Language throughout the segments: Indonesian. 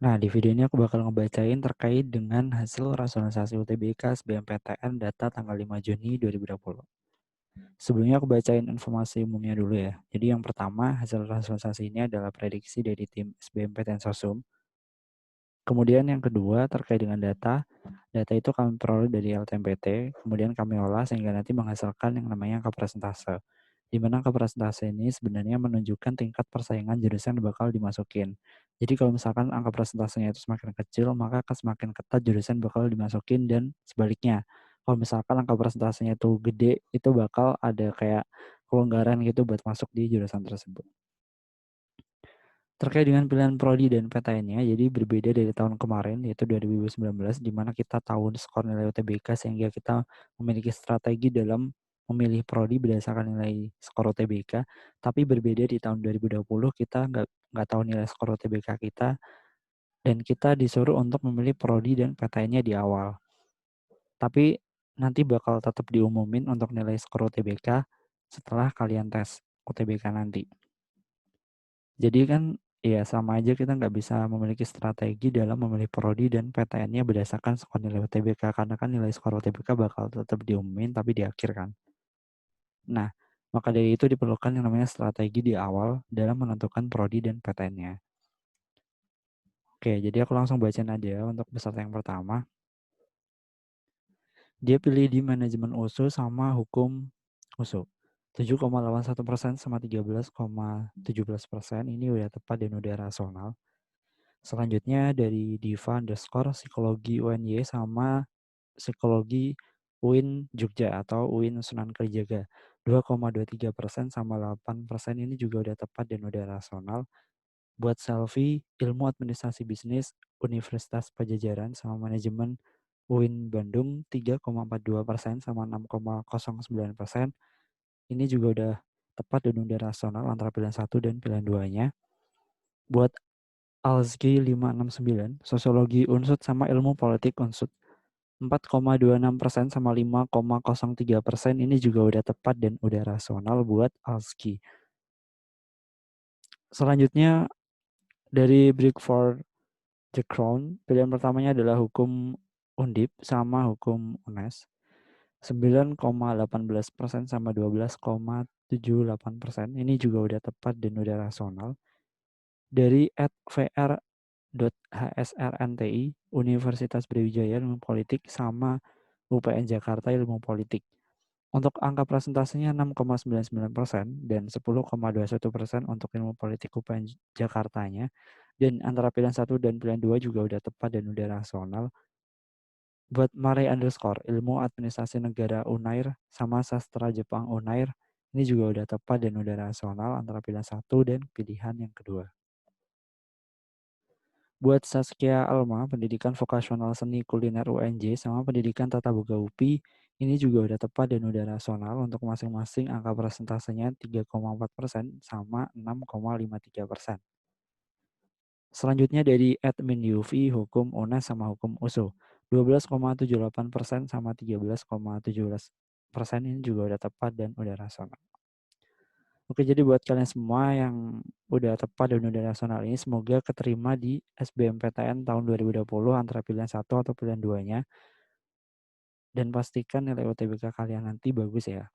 Nah, di video ini aku bakal ngebacain terkait dengan hasil rasionalisasi UTBK SBMPTN data tanggal 5 Juni 2020. Sebelumnya aku bacain informasi umumnya dulu ya. Jadi yang pertama, hasil rasionalisasi ini adalah prediksi dari tim SBMPTN Sosum. Kemudian yang kedua, terkait dengan data. Data itu kami peroleh dari LTMPT, kemudian kami olah sehingga nanti menghasilkan yang namanya angka persentase. Di mana angka persentase ini sebenarnya menunjukkan tingkat persaingan jurusan yang bakal dimasukin. Jadi kalau misalkan angka persentasenya itu semakin kecil, maka akan semakin ketat jurusan bakal dimasukin dan sebaliknya. Kalau misalkan angka persentasenya itu gede, itu bakal ada kayak kelonggaran gitu buat masuk di jurusan tersebut. Terkait dengan pilihan prodi dan PTN-nya, jadi berbeda dari tahun kemarin, yaitu 2019, di mana kita tahu skor nilai UTBK sehingga kita memiliki strategi dalam memilih prodi berdasarkan nilai skor UTBK. Tapi berbeda di tahun 2020, kita nggak tahu nilai skor UTBK kita, dan kita disuruh untuk memilih prodi dan PTN-nya di awal. Tapi nanti bakal tetap diumumin untuk nilai skor UTBK setelah kalian tes UTBK nanti. Jadi kan ya sama aja kita nggak bisa memiliki strategi dalam memilih prodi dan PTN-nya berdasarkan skor nilai UTBK karena kan nilai skor UTBK bakal tetap diumumin tapi di akhir kan. Nah, maka dari itu diperlukan yang namanya strategi di awal dalam menentukan prodi dan PTN-nya. Oke, jadi aku langsung bacain aja untuk peserta yang pertama. Dia pilih di manajemen USU sama hukum USU. 7,81% sama 13,17%. Ini udah tepat dan udah rasional. Selanjutnya dari Diva underscore psikologi UNY sama psikologi UIN Jogja atau UIN Sunan Kalijaga. 2,23% sama 8% ini juga udah tepat dan udah rasional. Buat Selfie, ilmu administrasi bisnis Universitas Pajajaran sama manajemen UIN Bandung 3,42% sama 6,09%. Ini juga udah tepat dan udah rasional antara pilihan 1 dan pilihan 2-nya. Buat Alzki 569, sosiologi unsut sama ilmu politik unsut 4,26% sama 5,03%. Ini juga udah tepat dan udah rasional buat Alzki. Selanjutnya dari Break for the Crown, pilihan pertamanya adalah hukum Undip sama hukum UNES. 9,18% sama 12,78%. Ini juga udah tepat dan udah rasional. Dari @vr.hsrnti, Universitas Brawijaya Ilmu Politik sama UPN Jakarta Ilmu Politik. Untuk angka presentasenya 6,99% dan 10,21% untuk ilmu politik UPN Jakartanya. Dan antara pilihan 1 dan pilihan 2 juga udah tepat dan udah rasional. Buat Mare underscore, ilmu administrasi negara Unair sama sastra Jepang Unair, ini juga udah tepat dan udah rasional antara pilihan 1 dan pilihan yang kedua. Buat Saskia Alma, pendidikan vokasional seni kuliner UNJ sama pendidikan tata boga UPI, ini juga udah tepat dan udah rasional untuk masing-masing angka presentasenya 3,4% sama 6,53%. Selanjutnya dari admin UV, hukum UNES sama hukum USU. 12,78% sama 13,17%. Ini juga udah tepat dan udah rasional. Oke, jadi buat kalian semua yang udah tepat dan udah rasional ini, semoga keterima di SBMPTN tahun 2020 antara pilihan 1 atau pilihan 2-nya. Dan pastikan nilai UTBK kalian nanti bagus ya.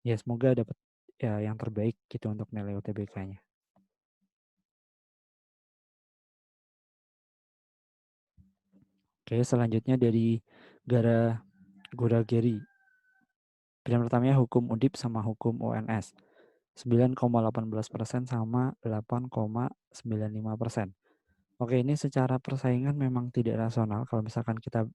Ya, semoga dapat ya yang terbaik gitu untuk nilai UTBK-nya. Oke, selanjutnya dari Gora Geri. Pilihan pertamanya hukum Undip sama hukum UNS. 9,18% sama 8,95%. Oke, ini secara persaingan memang tidak rasional kalau misalkan kita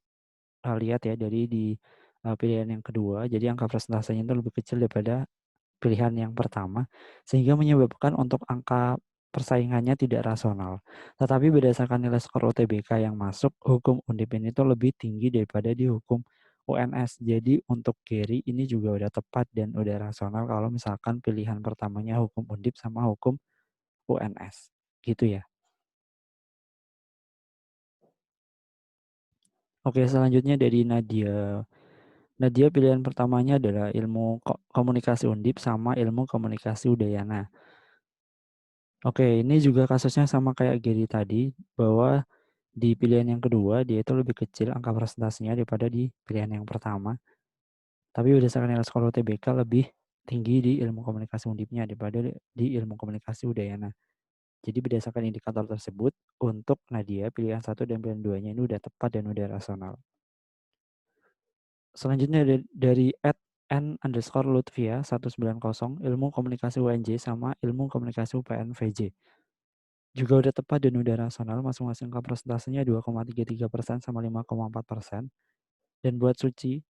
lihat ya dari di pilihan yang kedua. Jadi angka persentasenya itu lebih kecil daripada pilihan yang pertama, sehingga menyebabkan untuk angka persaingannya tidak rasional. Tetapi berdasarkan nilai skor UTBK yang masuk, hukum Undip ini tuh lebih tinggi daripada di hukum UNS. Jadi untuk Gary ini juga udah tepat dan udah rasional kalau misalkan pilihan pertamanya hukum Undip sama hukum UNS. Gitu ya. Oke, selanjutnya dari Nadia. Nadia pilihan pertamanya adalah ilmu komunikasi Undip sama ilmu komunikasi Udayana. Oke, ini juga kasusnya sama kayak Gary tadi, bahwa di pilihan yang kedua dia itu lebih kecil angka presentasinya daripada di pilihan yang pertama. Tapi berdasarkan nilai skor UTBK lebih tinggi di ilmu komunikasi undipnya daripada di ilmu komunikasi Udayana. Jadi berdasarkan indikator tersebut, untuk Nadia pilihan 1 dan pilihan 2-nya ini udah tepat dan udah rasional. Selanjutnya dari @n_lutfia 190 ilmu komunikasi UNJ sama ilmu komunikasi UPN VJ. Juga udah tepat dan udah rasional, masing-masing angka presentasinya 2,33% sama 5,4%. Dan buat Suci,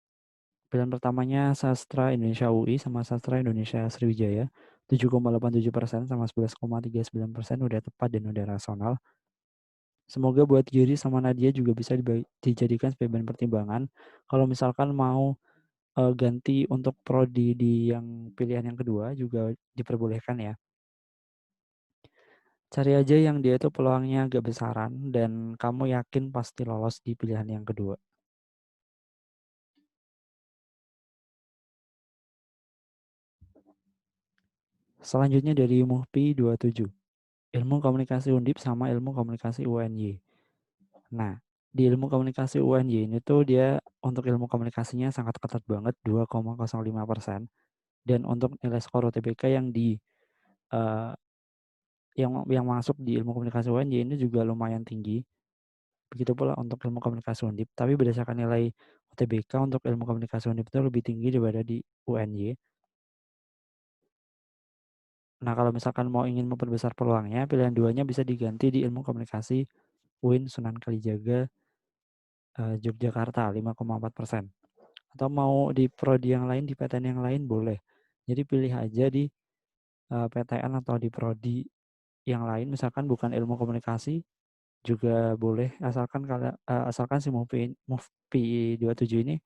pilihan pertamanya sastra Indonesia UI sama sastra Indonesia Sriwijaya 7,87% sama 11,39% udah tepat dan udah rasional. Semoga buat Giri sama Nadia juga bisa dijadikan sebagai bahan pertimbangan. Kalau misalkan mau ganti untuk prodi di yang pilihan yang kedua juga diperbolehkan ya. Cari aja yang dia itu peluangnya agak besaran dan kamu yakin pasti lolos di pilihan yang kedua. Selanjutnya dari Muhpi 27. Ilmu komunikasi Undip sama ilmu komunikasi UNY. Nah, di ilmu komunikasi UNY ini tuh dia untuk ilmu komunikasinya sangat ketat banget 2,05%. Dan untuk nilai skor UTBK yang uh, yang masuk di ilmu komunikasi UNY ini juga lumayan tinggi. Begitu pula untuk ilmu komunikasi Undip, tapi berdasarkan nilai UTBK untuk ilmu komunikasi Undip itu lebih tinggi daripada di UNY. Nah, kalau misalkan mau ingin memperbesar peluangnya, pilihan duanya bisa diganti di ilmu komunikasi UIN Sunan Kalijaga Yogyakarta 5,4%. Atau mau di prodi yang lain, di PTN yang lain boleh. Jadi pilih aja di PTN atau di prodi yang lain, misalkan bukan ilmu komunikasi juga boleh, asalkan si Mufpi 27 ini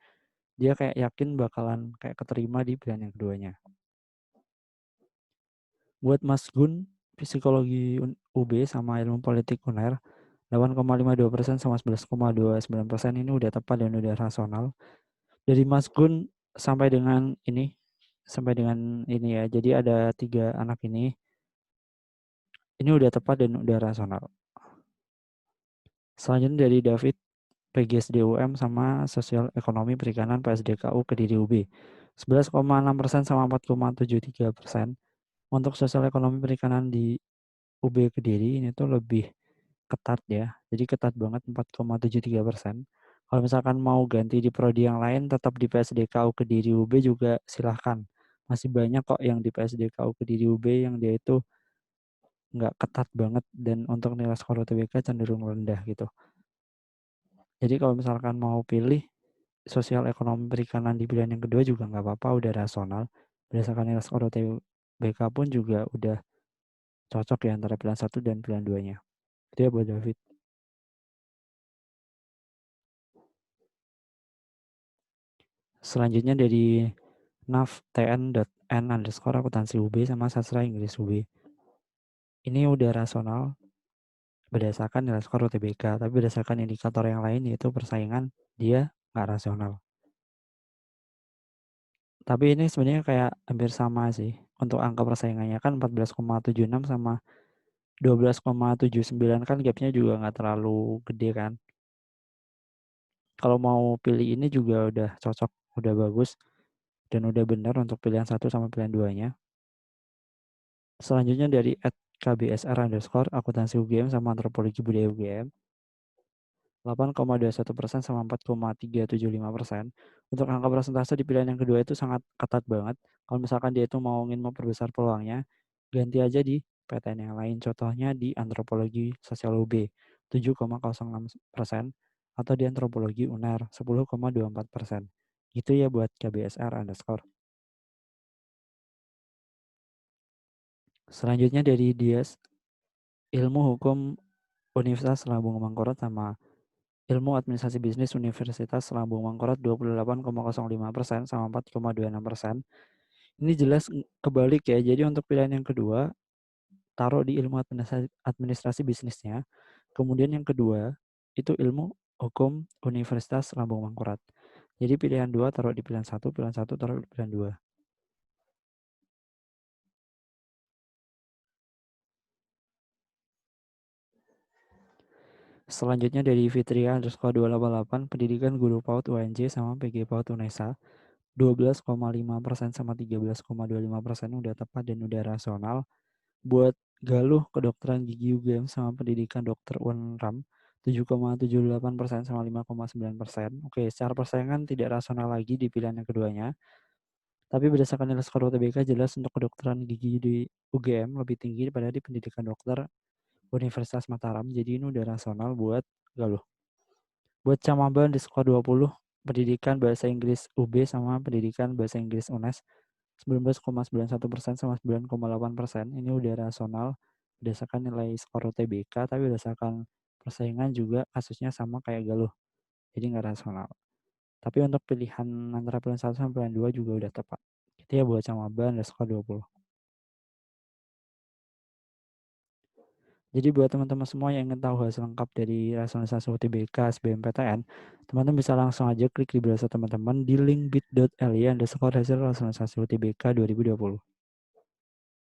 dia kayak yakin bakalan kayak keterima di pilihan yang keduanya. Buat Mas Gun, psikologi UB sama ilmu politik UNER 8,52% sama 11,29% ini udah tepat dan udah rasional. Dari Mas Gun sampai dengan ini ya. Jadi ada 3 anak ini. Ini udah tepat dan udah rasional. Selanjutnya dari David PGSDUM sama Sosial Ekonomi Perikanan PSDKU Kediri UB. 11,6% sama 4,73%. Untuk sosial ekonomi perikanan di UB Kediri ini tuh lebih ketat ya. Jadi ketat banget 4,73%. Kalau misalkan mau ganti di prodi yang lain tetap di PSDKU Kediri UB juga silahkan. Masih banyak kok yang di PSDKU Kediri UB yang dia itu nggak ketat banget dan untuk nilai skor UTBK cenderung rendah gitu. Jadi kalau misalkan mau pilih sosial ekonomi perikanan di pilihan yang kedua juga nggak apa-apa, udah rasional. Berdasarkan nilai skor UTBK pun juga udah cocok ya antara pilihan 1 dan pilihan 2-nya. Itu ya buat David. Selanjutnya dari navtn.n_akuntansi UB sama sastra Inggris UB. Ini udah rasional berdasarkan nilai skor UTBK, tapi berdasarkan indikator yang lain yaitu persaingan dia nggak rasional. Tapi ini sebenarnya kayak hampir sama sih. Untuk angka persaingannya kan 14,76 sama 12,79 kan gapnya juga nggak terlalu gede kan. Kalau mau pilih ini juga udah cocok, udah bagus, dan udah benar untuk pilihan 1 sama pilihan 2-nya. Selanjutnya dari @kbsr_ akuntansi UGM sama antropologi budaya UGM. 8,21% sama 4,375%. Untuk angka persentase di pilihan yang kedua itu sangat ketat banget. Kalau misalkan dia itu mau ingin memperbesar peluangnya, ganti aja di PTN yang lain. Contohnya di antropologi sosial UB 7,06% atau di antropologi UNER 10,24%. Gitu ya buat KBSR_. Selanjutnya dari Dias, ilmu hukum Universitas Lambung Mangkurat sama ilmu administrasi bisnis Universitas Lambung Mangkurat 28,05% sama 4,26%. Ini jelas kebalik ya. Jadi untuk pilihan yang kedua, taruh di ilmu administrasi bisnisnya. Kemudian yang kedua, itu ilmu hukum Universitas Lambung Mangkurat. Jadi pilihan 2 taruh di pilihan 1, pilihan 1 taruh di pilihan 2. Selanjutnya dari Fitria underscore 288, pendidikan guru PAUD UNJ sama PG PAUD UNESA, 12,5% sama 13,25% udah tepat dan udah rasional. Buat Galuh kedokteran gigi UGM sama pendidikan dokter UNRAM, 7,78% sama 5,9%. Oke, secara persaingan tidak rasional lagi di pilihan yang keduanya. Tapi berdasarkan nilai skor UTBK jelas untuk kedokteran gigi di UGM lebih tinggi daripada di pendidikan dokter Universitas Mataram. Jadi ini udah rasional buat Galuh. Buat Camaba di skor 20, pendidikan bahasa Inggris UB sama pendidikan bahasa Inggris UNES, 19,91% sama 9,8%. Ini udah rasional berdasarkan nilai skor UTBK, tapi berdasarkan persaingan juga kasusnya sama kayak Galuh. Jadi nggak rasional. Tapi untuk pilihan antara pilihan 1 sama pilihan 2 juga udah tepat. Itu ya buat Camaba dan skor 20. Jadi buat teman-teman semua yang ingin tahu hasil lengkap dari rasionalisasi UTBK SBMPTN, teman-teman bisa langsung aja klik di browser teman-teman di link bit.ly underscore hasil rasionalisasi UTBK 2020.